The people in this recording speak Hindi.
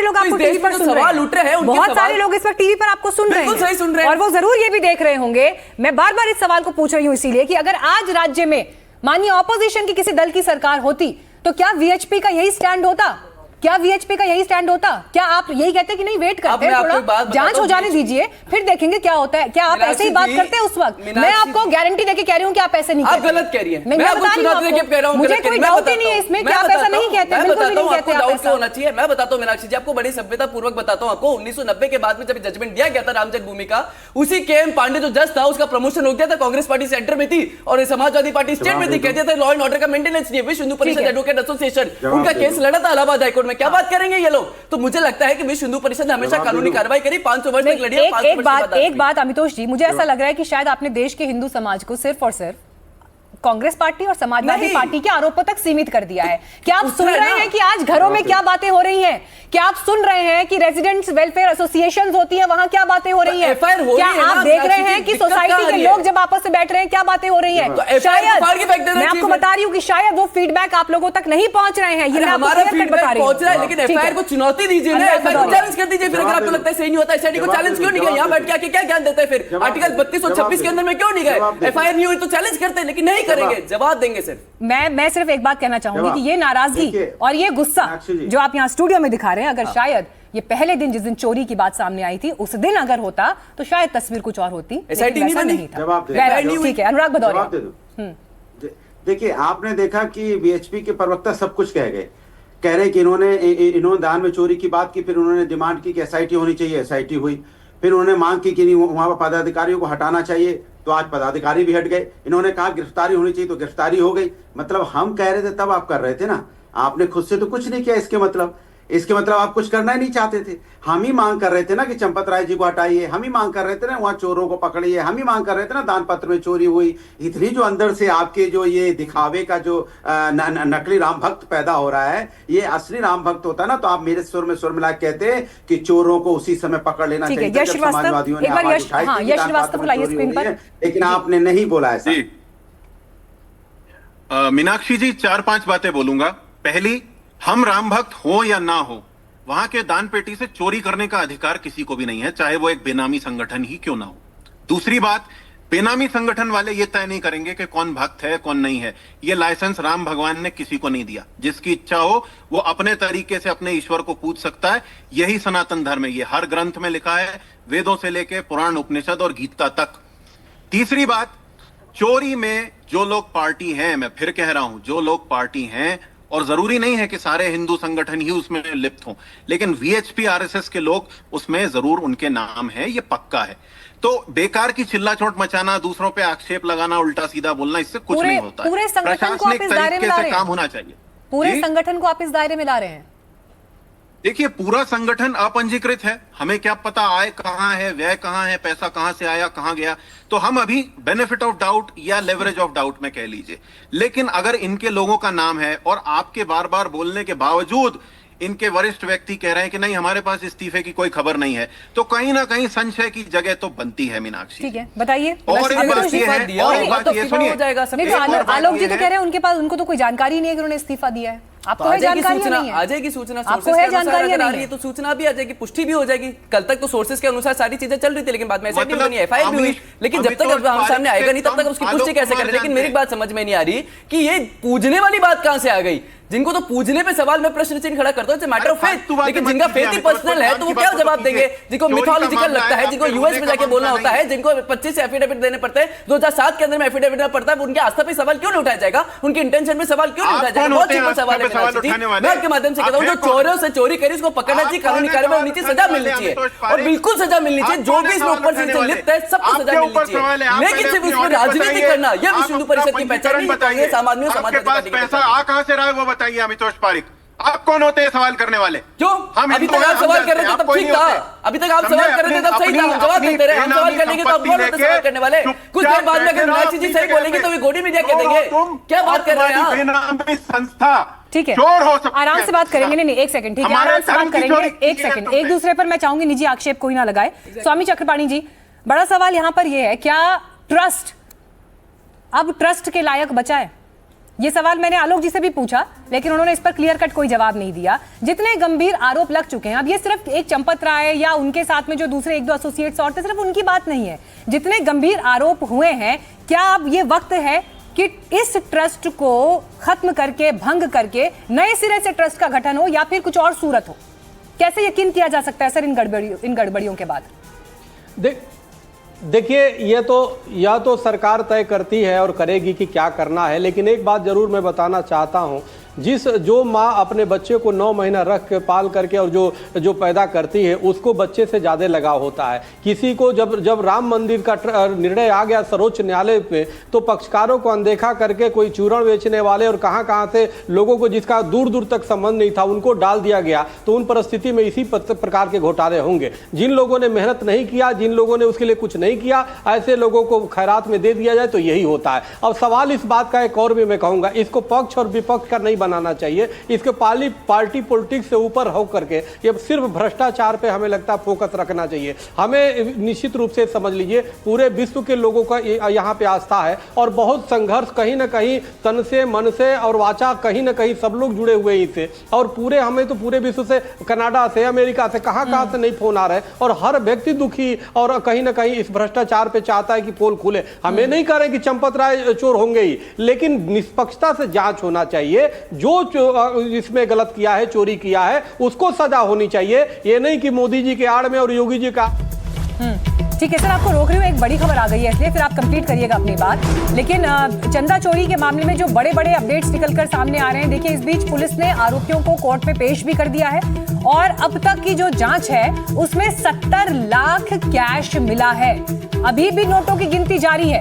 लोग आपको टीवी पर सुन रहे हैं, बहुत सारे लोग इस वक्त टीवी पर आपको सुन रहे हैं और वो जरूर ये भी देख रहे होंगे। मैं बार बार इस सवाल को पूछ रही हूं इसीलिए कि अगर आज राज्य में माननीय ऑपोजिशन की किसी दल की सरकार होती तो क्या वीएचपी का यही स्टैंड होता? क्या वीएचपी का यही स्टैंड होता? क्या आप यही कहते कि नहीं वेट करते हैं, थोड़ा जांच हो जाने दीजिए फिर देखेंगे क्या होता है? क्या आप ऐसे ही बात करते हैं उस वक्त? मैं आपको गारंटी देके कह रही हूँ कि आप ऐसे नहीं कहते। आप गलत कह रही हैं। मैं बता रही हूँ, मुझे कोई डाउट ही नहीं है इसमें कि आप ऐसा नहीं कहते, बिल्कुल भी नहीं कहते आप ऐसा। होना चाहिए। मैं बताता हूँ मीनाक्षी जी, आपको बड़ी सभ्यता पूर्वक बताता हूँ। आपको 1990 के बाद में जब जजमेंट दिया गया था राम जन्मभूमि का, उसी के.एम. पांडे जो जज था उसका प्रमोशन हो गया था। कांग्रेस पार्टी सेंटर में थी और समाजवादी पार्टी स्टेट में थी। कहते थे लॉ एंड ऑर्डर का मेंटेनेंस नहीं है। विश्व हिंदू परिषद एडवोकेट एसोसिएशन, उनका केस लड़ा था इलाहाबाद हाईकोर्ट में। क्या बात करेंगे ये लोग? तो मुझे लगता है कि विश्व हिंदू परिषद ने हमेशा कानूनी कार्रवाई करी, 500 वर्ष तक लड़ी। एक बात अमितोष जी, मुझे ऐसा लग रहा है कि शायद आपने देश के हिंदू समाज को सिर्फ और सिर्फ कांग्रेस पार्टी और समाजवादी पार्टी के आरोपों तक सीमित कर दिया है। क्या आप सुन रहे हैं कि आज घरों में क्या बातें हो रही हैं? क्या आप सुन रहे हैं कि रेजिडेंट्स वेलफेयर एसोसिएशंस होती हैं, वहां क्या बातें हो रही हैं? क्या आप देख रहे हैं कि सोसाइटी के लोग जब आपस में बैठ रहे हैं क्या बातें हो रही हैं? शायद मैं आपको बता रही हूँ कि शायद वो फीडबैक आप लोगों तक नहीं पहुंच रहे हैं। ये मैं आपको बता रही हूँ। लेकिन एफआईआर को चुनौती दीजिए ना, एफआईआर को चैलेंज कर दीजिए। फिर अगर आपको लगता है सही नहीं होता, एसआईटी को चैलेंज क्यों नहीं किया? यहाँ बैठ के आके क्या ज्ञान देते हैं? फिर आर्टिकल 32 और 26 के अंदर में क्यों नहीं गए? एफआईआर नहीं हुई तो चैलेंज करते हैं, लेकिन नहीं करेंगे, जवाब देंगे। सिर्फ मैं सिर्फ एक बात कहना चाहूंगी कि ये नाराजगी और ये गुस्सा जो आप यहाँ स्टूडियो में दिखा रहे हैं, अगर शायद ये पहले दिन जिस दिन चोरी की बात सामने आई थी उस दिन अगर होता तो शायद तस्वीर कुछ और होती, लेकिन वैसा नहीं था। ठीक है, अनुराग भदौरिया। देखिए, आपने देखा कि बीएचपी के प्रवक्ता सब कुछ कह रहे कि इन्होंने दान में चोरी की बात की, फिर उन्होंने डिमांड की कि एसआईटी होनी चाहिए, एसआईटी हुई। फिर उन्होंने मांग की कि वहां पर पदाधिकारियों को हटाना चाहिए, तो आज पदाधिकारी भी हट गए। इन्होंने कहा गिरफ्तारी होनी चाहिए तो गिरफ्तारी हो गई। मतलब हम कह रहे थे तब आप कर रहे थे ना, आपने खुद से तो कुछ नहीं किया। इसके मतलब आप कुछ करना ही नहीं चाहते थे। हम ही मांग कर रहे थे ना कि चंपत राय जी को हटाइए, हम ही मांग कर रहे थे ना वहां चोरों को पकड़िए, हम ही मांग कर रहे थे ना दान पत्र में चोरी हुई। इतनी जो अंदर से आपके जो ये दिखावे का जो नकली राम भक्त पैदा हो रहा है, ये असली राम भक्त होता ना तो आप मेरे सुर में सुर मिला कहते कि चोरों को उसी समय पकड़ लेना चाहिए जब समाजवादियों ने आवाज उठाई थी, लेकिन आपने नहीं बोला ऐसा। मीनाक्षी जी, 4-5 बातें बोलूंगा। पहली, हम राम भक्त हो या ना हो, वहां के दान पेटी से चोरी करने का अधिकार किसी को भी नहीं है, चाहे वो एक बेनामी संगठन ही क्यों ना हो। दूसरी बात, बेनामी संगठन वाले ये तय नहीं करेंगे कि कौन भक्त है कौन नहीं है। ये लाइसेंस राम भगवान ने किसी को नहीं दिया। जिसकी इच्छा हो वो अपने तरीके से अपने ईश्वर को पूज सकता है। यही सनातन धर्म है, ये हर ग्रंथ में लिखा है, वेदों से लेके पुराण, उपनिषद और गीता तक। तीसरी बात, चोरी में जो लोग पार्टी हैं, मैं फिर कह रहा हूं, जो लोग पार्टी हैं, और जरूरी नहीं है कि सारे हिंदू संगठन ही उसमें लिप्त हों, लेकिन वीएचपी आरएसएस के लोग उसमें जरूर उनके नाम है, ये पक्का है। तो बेकार की चिल्ला चोट मचाना, दूसरों पे आक्षेप लगाना, उल्टा सीधा बोलना, इससे कुछ नहीं होता है। पूरे संगठन को आप इस दायरे में ला रहे हैं, काम होना चाहिए। पूरे संगठन को आप इस दायरे में ला रहे हैं। देखिए, पूरा संगठन अपंजीकृत है, हमें क्या पता आय कहां है, व्यय कहां है, पैसा कहां से आया, कहां गया। तो हम अभी बेनिफिट ऑफ डाउट या लेवरेज ऑफ डाउट में कह लीजिए। लेकिन अगर इनके लोगों का नाम है और आपके बार बार बोलने के बावजूद इनके वरिष्ठ व्यक्ति कह रहे हैं कि नहीं हमारे पास इस्तीफे की कोई खबर नहीं है, तो कहीं ना कहीं संशय की जगह तो बनती है। मीनाक्षी, ठीक है, बताइए। और एक बात ये है, और एक बात ये सुनिए, आलोक जी तो कह रहे हैं उनके पास, उनको तो कोई जानकारी नहीं है कि उन्होंने इस्तीफा दिया है। आपको है जानकारी नहीं है? आ जाएगी सूचना, आपको है जानकारी नहीं है तो सूचना भी आ जाएगी, पुष्टि भी हो जाएगी। कल तक तो सोर्सेज के अनुसार सारी चीजें चल रही थी, लेकिन बाद में एसआईटी बनी, एफआईआर भी हुई, लेकिन जब तक हम सामने आएगा नहीं तब तक उसकी पुष्टि कैसे करें। लेकिन मेरी बात समझ में नहीं आ रही कि ये पूजने वाली बात कहां से आ गई। जिनको तो पूजने पे सवाल में प्रश्न चिन्ह खड़ा करता हूं, मैटर ऑफ फेथ, लेकिन जिनका फेथ ही पर्सनल है तो वो क्या जवाब देंगे? जिनको मिथोलॉजिकल लगता है, जिनको यूएस में जाके बोलना होता है, जिनको 25 एफिडेविट देने पड़ते हैं, 2007 के अंदर में एफिडेविट देना पड़ता है, उनके आस्था पे सवाल क्यों नहीं उठाया जाएगा? उनकी इंटेंशन पे सवाल क्यों नहीं उठाया जाएगा? बहुत सिंपल सवाल है। मैं आपके माध्यम से कहता हूं, जो चोरों से चोरी करी उसको पकड़ना चाहिए, कानूनी कार्रवाई होनी चाहिए, सजा मिलनी चाहिए, और बिल्कुल सजा मिलनी चाहिए। जो भी इसमें ऊपर से लिप्त है सबको सजा मिलनी चाहिए, लेकिन सिर्फ उसमें राजनीति करना यह विश्व हिंदू परिषद की पहचान नहीं है। सामान्य समाजवादी पैसा आ कहां से रहा है वो बताइए अमितोष पारिक। आप कौन होते हैं सवाल करने वाले? क्यों? अभी तक आप सवाल कर रहे थे तब ठीक था, अभी तक आप सवाल कर रहे थे तब सही था, जवाब देते रहे। हम सवाल करने के तो आप कौन होते सवाल करने वाले? कुछ देर बाद में अगर मीनाक्षी जी सही बोलेंगे तो वे गोडी मीडिया कह देंगे। क्या बात कर रहे हैं आप? संस्था ठीक है, चोर हो सकता है। आराम से बात करेंगे। नहीं, एक सेकंड, ठीक है, आराम से बात करेंगे। एक सेकंड, एक दूसरे पर मैं चाहूंगी निजी आक्षेप कोई ना लगाए। स्वामी चक्रपाणी जी, बड़ा सवाल यहां पर यह है, क्या ट्रस्ट अब ट्रस्ट के लायक बचा है? ये सवाल मैंने आलोक जी से भी पूछा, लेकिन उन्होंने इस पर क्लियर कट कोई जवाब नहीं दिया। जितने गंभीर आरोप लग चुके हैं, अब ये सिर्फ एक चंपत राय या उनके साथ में जो दूसरे 1-2 एसोसिएट्स और थे, सिर्फ उनकी बात नहीं है। जितने गंभीर आरोप हुए हैं, क्या अब ये वक्त है कि इस ट्रस्ट को खत्म करके, भंग करके नए सिरे से ट्रस्ट का गठन हो, या फिर कुछ और सूरत हो? कैसे यकीन किया जा सकता है सर इन गड़बड़ियों के बाद? देखिए, यह तो सरकार तय करती है और करेगी कि क्या करना है, लेकिन एक बात जरूर मैं बताना चाहता हूं, जो माँ अपने बच्चे को 9 महीना रख के पाल करके और जो पैदा करती है, उसको बच्चे से ज़्यादा लगाव होता है। किसी को जब राम मंदिर का निर्णय आ गया सर्वोच्च न्यायालय पे, तो पक्षकारों को अनदेखा करके कोई चूरण बेचने वाले और कहाँ से लोगों को जिसका दूर दूर तक संबंध नहीं था, उनको डाल दिया गया। तो उन परिस्थिति में इसी प्रकार के घोटाले होंगे। जिन लोगों ने मेहनत नहीं किया, जिन लोगों ने उसके लिए कुछ नहीं किया, ऐसे लोगों को खैरात में दे दिया जाए, तो यही होता है। अब सवाल इस बात का एक और भी मैं कहूँगा, इसको पक्ष और विपक्ष का नहीं बनाना चाहिए, इसके पार्टी पॉलिटिक्स से ऊपर होकर के ये सिर्फ भ्रष्टाचार पे हमें लगता है फोकस रखना चाहिए। हमें निश्चित रूप से समझ लीजिए, पूरे विश्व के लोगों का यहाँ पे आस्था है और बहुत संघर्ष, कहीं ना कहीं तन से, मन से और वाचा, कहीं ना कहीं सब लोग जुड़े हुए इससे। और हमें तो पूरे विश्व से, कनाडा से, अमेरिका से, कहाँ से नहीं फोन आ रहे हैं, और हर व्यक्ति दुखी और कहीं ना कहीं इस भ्रष्टाचार पे चाहता है कि पोल खुले। हमें नहीं कह रहे कि चंपत राय चोर होंगे ही, लेकिन निष्पक्षता से जांच होना चाहिए। जो इसमें गलत किया है, चोरी किया है, उसको सजा होनी चाहिए। ये नहीं कि मोदी जी के आड़ में और योगी जी का। ठीक है सर, आपको रोक रही हूँ, एक बड़ी खबर आ गई है, इसलिए फिर आप कंप्लीट करिएगा अपनी बात। लेकिन चंदा चोरी के मामले में जो बड़े बड़े अपडेट्स निकलकर सामने आ रहे हैं, देखिए इस बीच पुलिस ने आरोपियों को कोर्ट में पेश भी कर दिया है और अब तक की जो जांच है उसमें 70 लाख कैश मिला है। अभी भी नोटों की गिनती जारी है।